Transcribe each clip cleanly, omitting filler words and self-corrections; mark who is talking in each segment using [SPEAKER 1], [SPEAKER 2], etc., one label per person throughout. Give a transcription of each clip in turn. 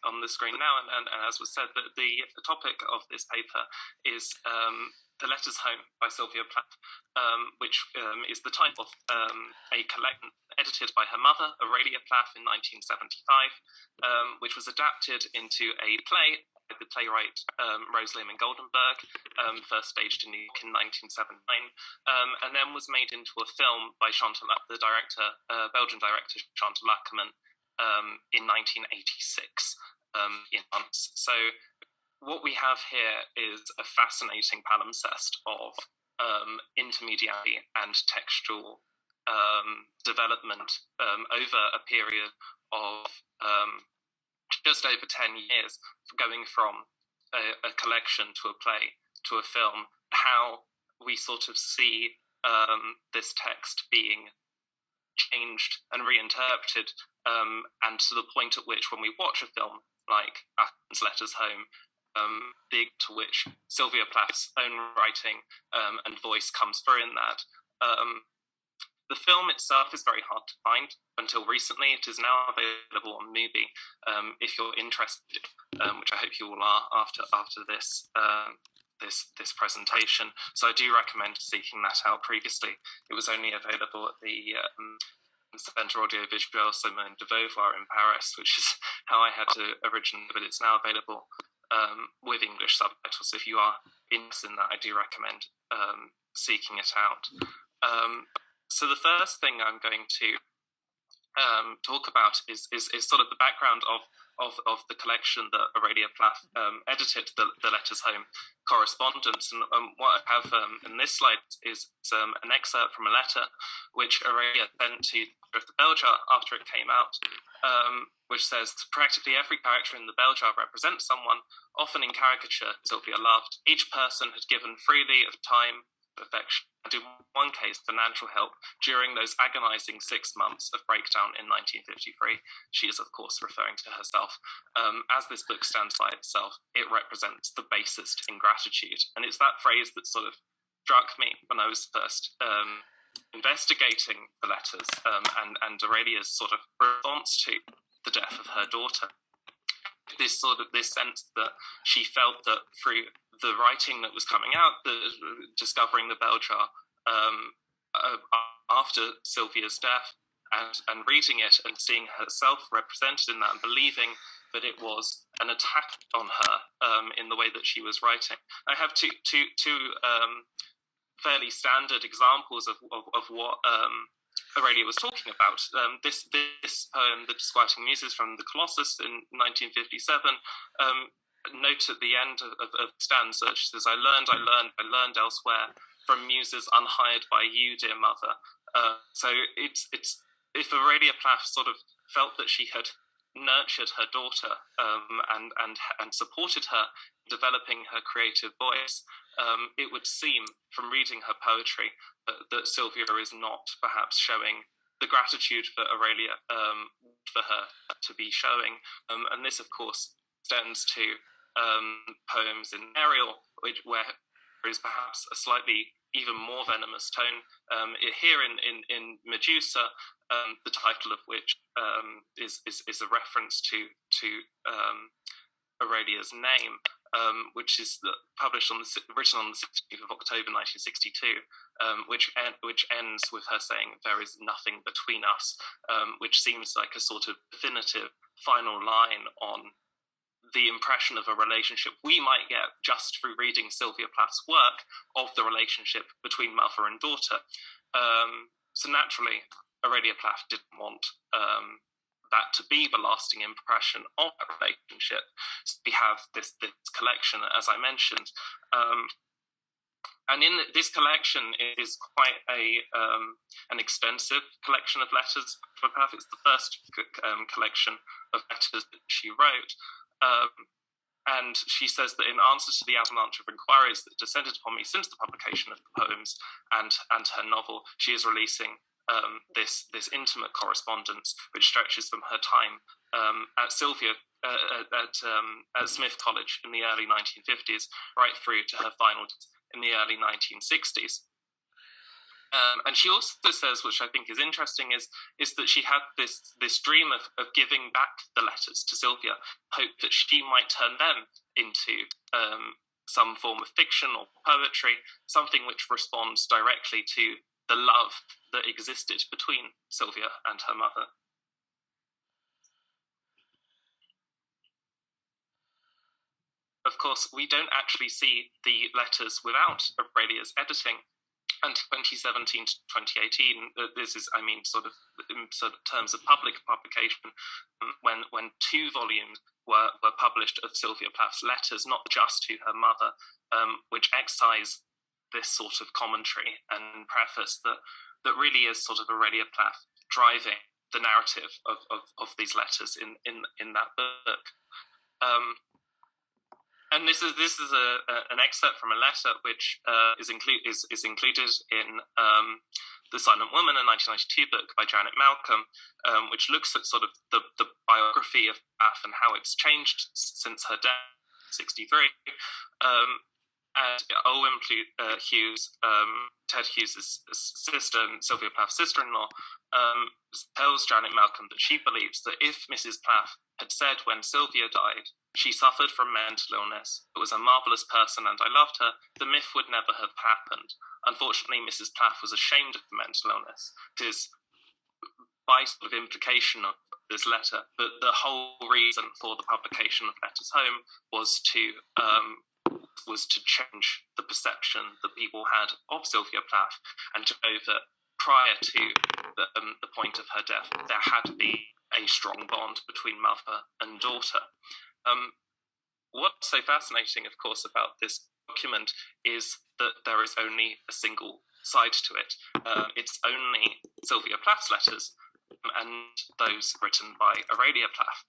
[SPEAKER 1] on the screen now, and as was said, the topic of this paper is The Letters Home by Sylvia Plath, which is the title of a collection edited by her mother, Aurelia Plath, in 1975, which was adapted into a play by the playwright Rose Lehman Goldenberg, first staged in New York in 1979, and then was made into a film by the director, Belgian director Chantal Akerman, in 1986 in months. So what we have here is a fascinating palimpsest of intermediary and textual development over a period of just over 10 years, going from a collection to a play to a film, how we sort of see this text being changed and reinterpreted, and to the point at which when we watch a film like Athens Letters Home, the to which Sylvia Plath's own writing and voice comes through in that. The film itself is very hard to find. Until recently, it is now available on Mubi. If you're interested, which I hope you all are after this this presentation, so I do recommend seeking that out. Previously, it was only available at the Centre Audiovisuel Simone de Beauvoir in Paris, which is how I had to originally, but it's now available with English subtitles. So if you are interested in that, I do recommend seeking it out. So the first thing I'm going to talk about is sort of the background of the collection that Aurelia Plath edited, the Letters Home correspondence. And what I have in this slide is an excerpt from a letter which Aurelia sent to the Belgian after it came out, which says, practically every character in the Belgian represents someone, often in caricature, Sylvia loved. Each person had given freely of time, affection, and in one case, financial help during those agonizing 6 months of breakdown in 1953. She is, of course, referring to herself. As this book stands by itself, it represents the basest ingratitude. And it's that phrase that sort of struck me when I was first investigating the letters and Aurelia's sort of response to the death of her daughter. This sense that she felt that through the writing that was coming out, discovering the bell jar after Sylvia's death, and reading it and seeing herself represented in that, and believing that it was an attack on her in the way that she was writing. I have two fairly standard examples of what Aurelia was talking about. This poem, The Disquieting Muses from the Colossus in 1957, note at the end of the stanza, she says, I learned elsewhere from muses unhired by you, dear mother. So it's if Aurelia Plath sort of felt that she had nurtured her daughter and supported her developing her creative voice, it would seem from reading her poetry that Sylvia is not perhaps showing the gratitude that Aurelia for her to be showing. And this, of course, extends to poems in Ariel, where there is perhaps a slightly even more venomous tone. Here in Medusa, the title of which is a reference to Aurelia's name, which is written on the 16th of October 1962, which ends with her saying, there is nothing between us, which seems like a sort of definitive final line on the impression of a relationship we might get just through reading Sylvia Plath's work of the relationship between mother and daughter. So naturally, Aurelia Plath didn't want that to be the lasting impression of that relationship. So we have this collection, as I mentioned, and in this collection is quite an extensive collection of letters for Plath. It's the first collection of letters that she wrote. And she says that in answer to the avalanche of inquiries that descended upon me since the publication of the poems and her novel, she is releasing this intimate correspondence, which stretches from her time at Smith College in the early 1950s, right through to her final in the early 1960s. And she also says, which I think is interesting, is that she had this dream of giving back the letters to Sylvia, hope that she might turn them into some form of fiction or poetry, something which responds directly to the love that existed between Sylvia and her mother. Of course, we don't actually see the letters without Aurelia's editing. And 2017 to 2018, this is, I mean, sort of in terms of public publication, when 2 volumes were published of Sylvia Plath's letters, not just to her mother, which excise this sort of commentary and preface that really is sort of Aurelia Plath driving the narrative of these letters in that book. And this is an excerpt from a letter which is included in The Silent Woman, a 1992 book by Janet Malcolm, which looks at sort of the biography of Plath and how it's changed since her death in 1963. And Owen Hughes, Ted Hughes' sister and Sylvia Plath's sister-in-law, tells Janet Malcolm that she believes that if Mrs. Plath had said when Sylvia died, she suffered from mental illness, but was a marvellous person and I loved her, the myth would never have happened. Unfortunately, Mrs. Plath was ashamed of the mental illness. It is by sort of implication of this letter, but the whole reason for the publication of Letters Home was to change the perception that people had of Sylvia Plath, and to know that prior to the point of her death, there had been a strong bond between mother and daughter. What's so fascinating, of course, about this document is that there is only a single side to it. It's only Sylvia Plath's letters and those written by Aurelia Plath.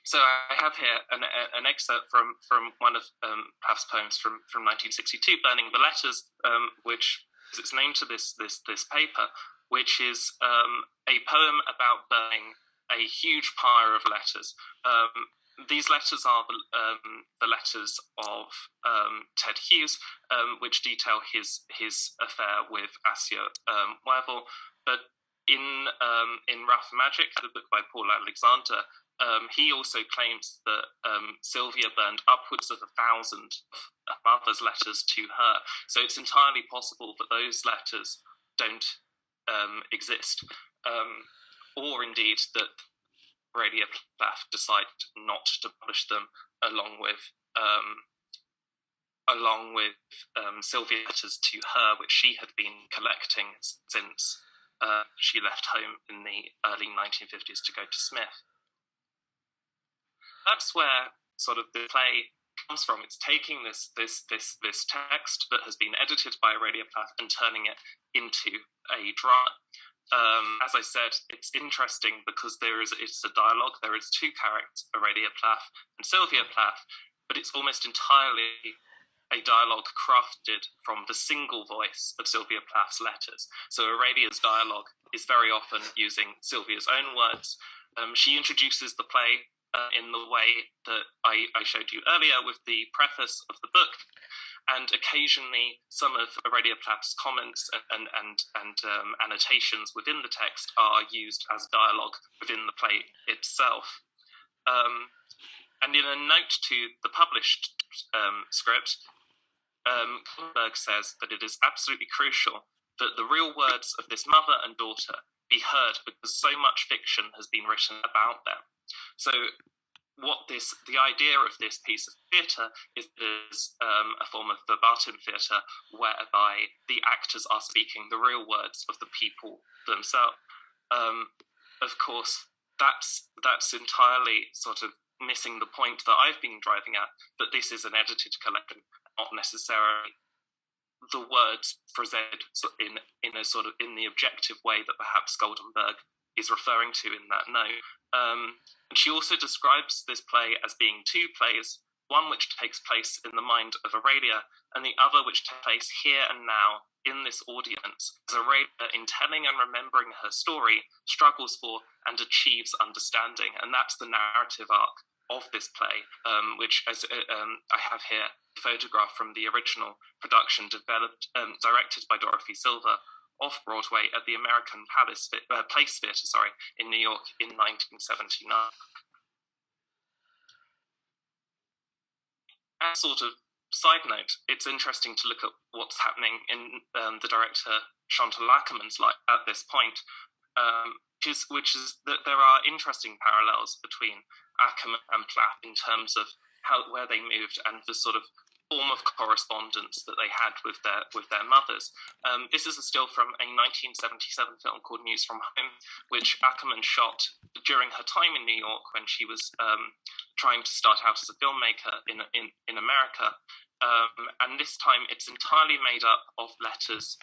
[SPEAKER 1] So I have here an excerpt from one of Plath's poems from 1962, Burning the Letters, which is its name to this paper, which is a poem about burning a huge pile of letters. These letters are the letters of Ted Hughes, which detail his affair with Assia Wervel. But in Rough Magic, the book by Paul Alexander, he also claims that Sylvia burned upwards of 1,000 of mother's letters to her. So it's entirely possible that those letters don't exist, or indeed that Aurelia Plath decided not to publish them along with Sylvia's letters to her, which she had been collecting since she left home in the early 1950s to go to Smith. That's where sort of the play comes from. It's taking this text that has been edited by Aurelia Plath and turning it into a drama. As I said, it's interesting because it's a dialogue. There is 2 characters, Aurelia Plath and Sylvia Plath, but it's almost entirely a dialogue crafted from the single voice of Sylvia Plath's letters. So Aurelia's dialogue is very often using Sylvia's own words. She introduces the play in the way that I showed you earlier with the preface of the book, and occasionally some of Aurelia Plath's comments and annotations within the text are used as dialogue within the play itself. And in a note to the published script, Berg says that it is absolutely crucial that the real words of this mother and daughter be heard because so much fiction has been written about them. So the idea of this piece of theatre is a form of verbatim theatre whereby the actors are speaking the real words of the people themselves. Of course, that's entirely sort of missing the point that I've been driving at, that this is an edited collection, not necessarily the words presented in the objective way that perhaps Goldenberg is referring to in that note. And she also describes this play as being 2 plays, one which takes place in the mind of Aurelia, and the other which takes place here and now in this audience, as Aurelia, in telling and remembering her story, struggles for and achieves understanding. And that's the narrative arc of this play, which, as I have here, a photograph from the original production directed by Dorothy Silver, off Broadway at the American Place Theatre, in New York in 1979. As sort of side note, it's interesting to look at what's happening in the director Chantal Akerman's life at this point, which is that there are interesting parallels between Akerman and Plath in terms of where they moved and the sort of form of correspondence that they had with their mothers. This is a still from a 1977 film called News from Home, which Akerman shot during her time in New York when she was trying to start out as a filmmaker in America. And this time it's entirely made up of letters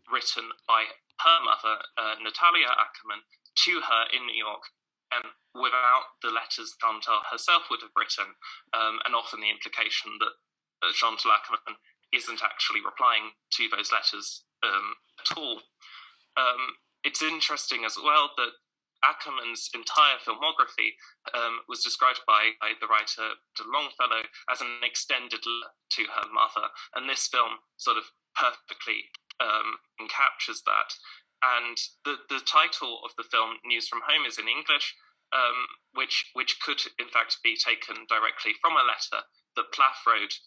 [SPEAKER 1] written by her mother, Natalia Akerman, to her in New York, and without the letters Chantal herself would have written, and often the implication that Chantal Akerman isn't actually replying to those letters at all. It's interesting as well that Akerman's entire filmography was described by the writer Longfellow as an extended letter to her mother, and this film sort of perfectly captures that. And the title of the film, News from Home, is in English, which could in fact be taken directly from a letter that Plath wrote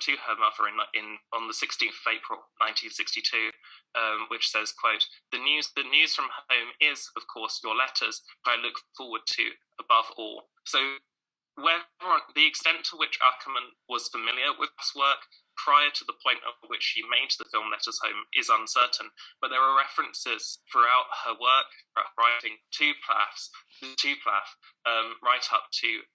[SPEAKER 1] to her mother on the 16th of April 1962, which says, quote, the news from home is, of course, your letters, I look forward to above all. So the extent to which Akerman was familiar with this work prior to the point at which she made the film Letters Home is uncertain, but there are references throughout her work, writing to Plath, right up to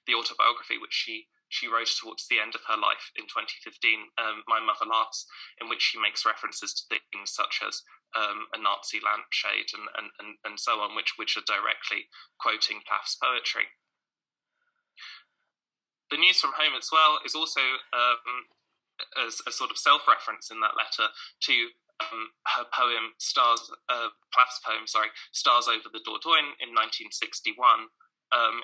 [SPEAKER 1] the autobiography which she wrote towards the end of her life in 2015, My Mother Laughs, in which she makes references to things such as a Nazi lampshade and so on, which are directly quoting Plath's poetry. The News from Home as well is also a sort of self-reference in that letter to her poem, Plath's poem, Stars Over the Dordogne in 1961,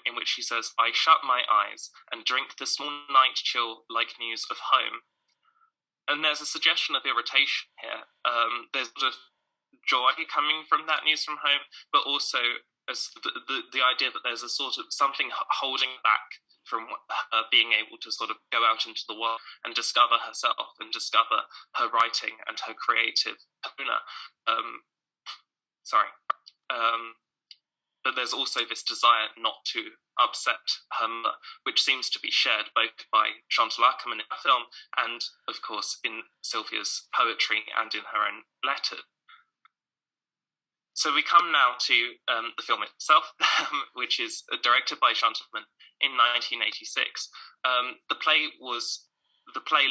[SPEAKER 1] in which she says, I shut my eyes and drink the small night chill like news of home. And there's a suggestion of irritation here. There's sort of joy coming from that news from home, but also the idea that there's a sort of something holding back from being able to sort of go out into the world and discover herself and discover her writing and her creative persona. But there's also this desire not to upset her mother, which seems to be shared both by Chantal Akerman in the film and, of course, in Sylvia's poetry and in her own letter. So we come now to the film itself, which is directed by Chantal Akerman in 1986. The play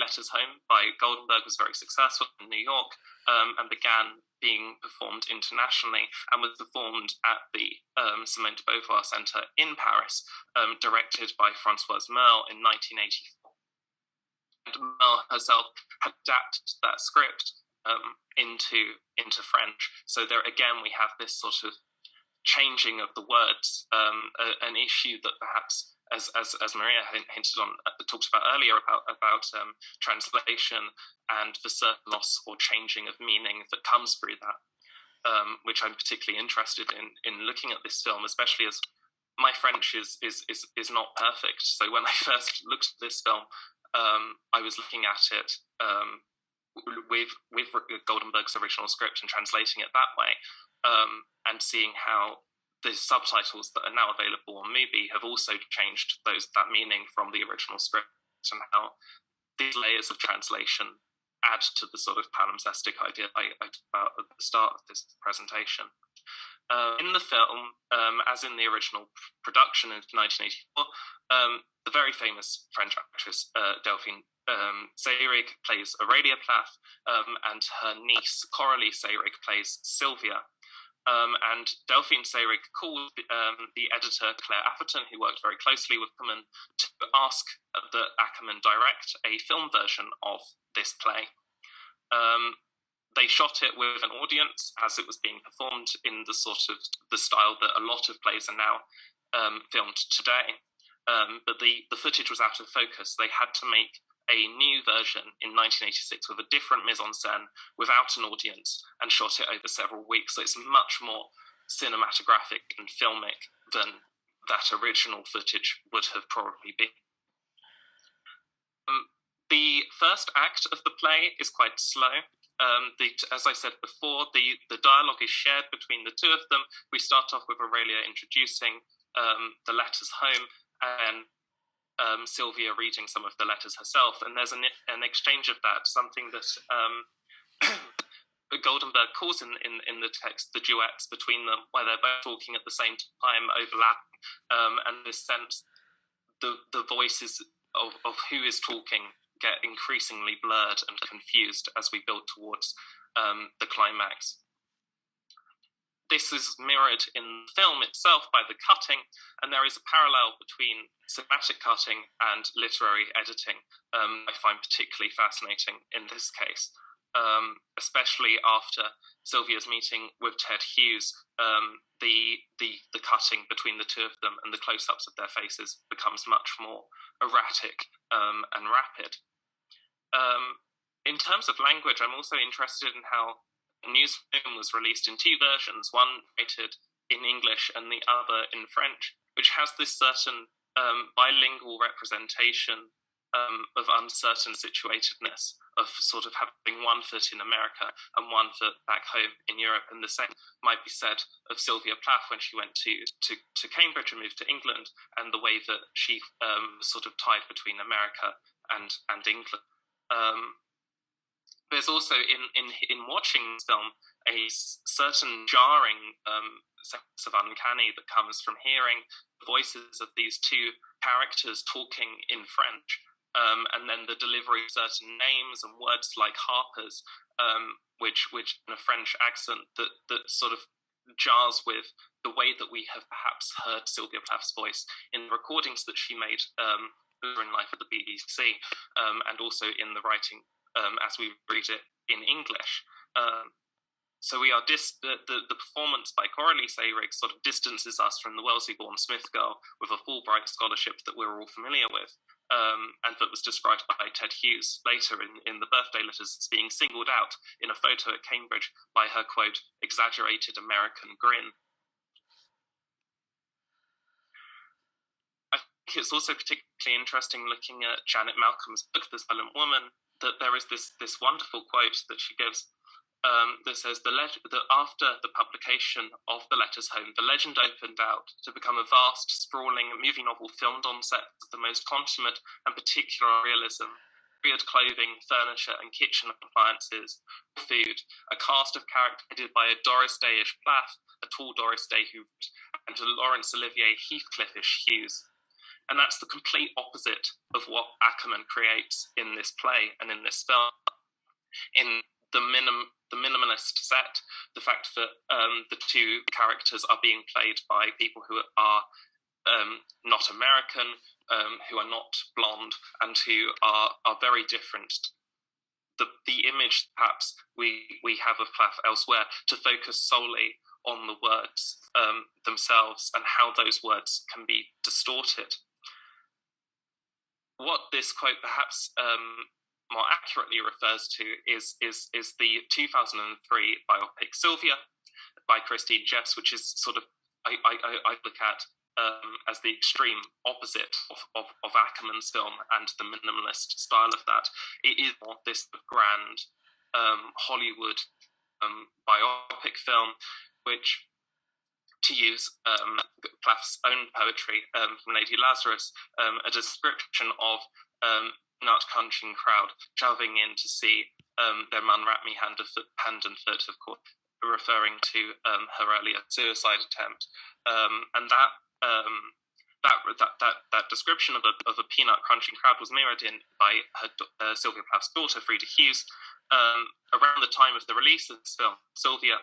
[SPEAKER 1] Letters Home by Goldenberg was very successful in New York and began being performed internationally and was performed at the Simone de Beauvoir Centre in Paris, directed by Françoise Merle in 1984. And Merle herself had adapted that script into French. So there again we have this sort of changing of the words, an issue that perhaps, as Maria hinted on, talked about earlier about translation and the certain loss or changing of meaning that comes through that, which I'm particularly interested in looking at this film, especially as my French is not perfect. So when I first looked at this film, I was looking at it with Goldenberg's original script and translating it that way, and seeing how the subtitles that are now available on Mubi have also changed that meaning from the original script, and how these layers of translation add to the sort of palimpsestic idea I talked about at the start of this presentation. In the film, as in the original production in 1984, the very famous French actress Delphine Seyrig plays Aurelia Plath, and her niece Coralie Seyrig plays Sylvia. And Delphine Seyrig called the editor Claire Atherton, who worked very closely with Akerman, to ask that Akerman direct a film version of this play. They shot it with an audience as it was being performed in the sort of the style that a lot of plays are now filmed today. but the footage was out of focus. They had to make a new version in 1986 with a different mise-en-scène, without an audience, and shot it over several weeks. So it's much more cinematographic and filmic than that original footage would have probably been. The first act of the play is quite slow. As I said before, the dialogue is shared between the two of them. We start off with Aurelia introducing the letters home, and Sylvia reading some of the letters herself, and there's an exchange of that, something that Goldenberg calls in the text the duets between them, where they're both talking at the same time, overlapping, and this sense the voices of who is talking get increasingly blurred and confused as we build towards the climax. This is mirrored in the film itself by the cutting, and there is a parallel between cinematic cutting and literary editing. I find particularly fascinating in this case, especially after Sylvia's meeting with Ted Hughes. The cutting between the two of them and the close-ups of their faces becomes much more erratic and rapid. In terms of language, I'm also interested in how a news film was released in two versions, one rated in English and the other in French, which has this certain bilingual representation of uncertain situatedness, of sort of having one foot in America and one foot back home in Europe. And the same might be said of Sylvia Plath when she went to Cambridge and moved to England, and the way that she sort of tied between America and England. There's also in watching this film a certain jarring sense of uncanny that comes from hearing the voices of these two characters talking in French, and then the delivery of certain names and words like Harper's, which in a French accent that sort of jars with the way that we have perhaps heard Sylvia Plath's voice in the recordings that she made later in life at the BBC, and also in the writing as we read it in English. So we are the performance by Coralie Sayrig sort of distances us from the Wellesley-born Smith girl with a Fulbright scholarship that we're all familiar with, and that was described by Ted Hughes later in the birthday letters as being singled out in a photo at Cambridge by her, quote, exaggerated American grin. I think it's also particularly interesting looking at Janet Malcolm's book, The Silent Woman, that there is this wonderful quote that she gives that says that after the publication of The Letters Home, the legend opened out to become a vast, sprawling movie novel filmed on sets of the most consummate and particular realism, period clothing, furniture, and kitchen appliances, food, a cast of characters headed by a Doris Day-ish Plath, a tall Doris Day who, and a Laurence Olivier Heathcliffe-ish Hughes. And that's the complete opposite of what Ackerman creates in this play and in this film. In the minimalist set, the fact that the two characters are being played by people who are not American, who are not blonde, and who are very different. The image, perhaps, we have of Plath elsewhere, to focus solely on the words themselves and how those words can be distorted. What this quote perhaps more accurately refers to is the 2003 biopic Sylvia by Christine Jeffs, which is sort of, I look at as the extreme opposite of Ackerman's film and the minimalist style of that. It is more this grand Hollywood biopic film, which, to use Plath's own poetry from Lady Lazarus, a description of not crunching crowd shoving in to see their man wrap me hand and foot, of course, referring to her earlier suicide attempt, and that description of a peanut crunching crowd was mirrored in by her Sylvia Plath's daughter, Frida Hughes, around the time of the release of this film. Sylvia,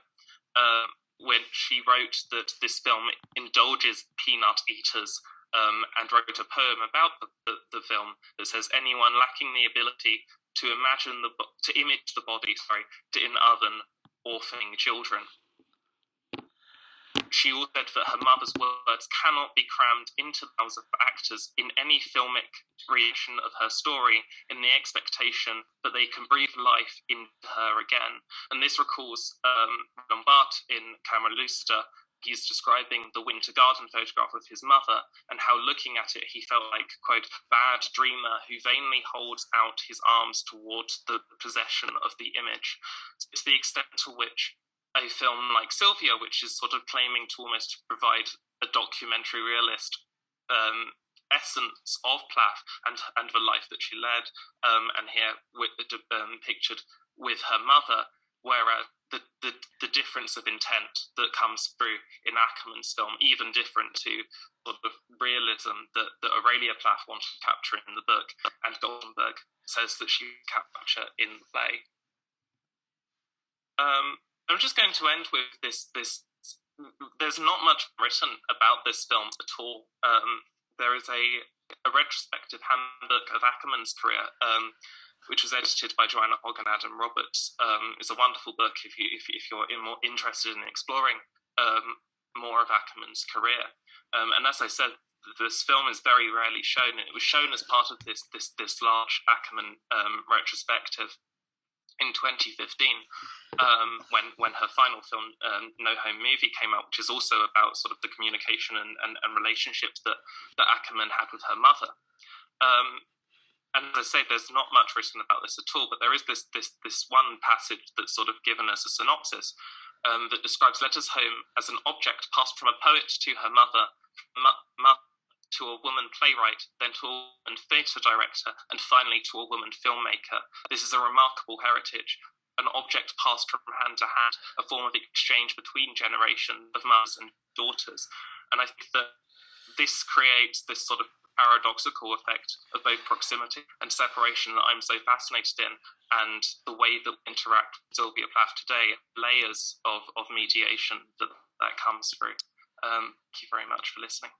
[SPEAKER 1] when she wrote that this film indulges peanut eaters, and wrote a poem about the film that says, anyone lacking the ability to image the body, in oven orphaning children. she also said that her mother's words cannot be crammed into the mouths of actors in any filmic reaction of her story in the expectation that they can breathe life into her again. And this recalls Lombard in Camera Lucida. He's describing the Winter Garden photograph of his mother and how looking at it, he felt like, quote, bad dreamer who vainly holds out his arms towards the possession of the image. So it's the extent to which a film like Sylvia, which is sort of claiming to almost provide a documentary realist essence of Plath and the life that she led, and here pictured with her mother, whereas the difference of intent that comes through in Ackerman's film, even different to sort of realism that Aurelia Plath wanted to capture in the book, and Goldenberg says that she would capture in the play. I'm just going to end with this. There's not much written about this film at all. There is a retrospective handbook of Ackerman's career, which was edited by Joanna Hogg and Adam Roberts. It's a wonderful book if you're more interested in exploring more of Ackerman's career. And as I said, this film is very rarely shown. It was shown as part of this large Ackerman retrospective in 2015, when her final film, No Home Movie, came out, which is also about sort of the communication and relationships that Ackerman had with her mother. And as I say, there's not much written about this at all, but there is this one passage that's sort of given as a synopsis that describes letters home as an object passed from a poet to her mother, to a woman playwright, then to a woman theatre director, and finally to a woman filmmaker. This is a remarkable heritage, an object passed from hand to hand, a form of exchange between generations of mothers and daughters. And I think that this creates this sort of paradoxical effect of both proximity and separation that I'm so fascinated in, and the way that we interact with Sylvia Plath today, layers of mediation that comes through. Thank you very much for listening.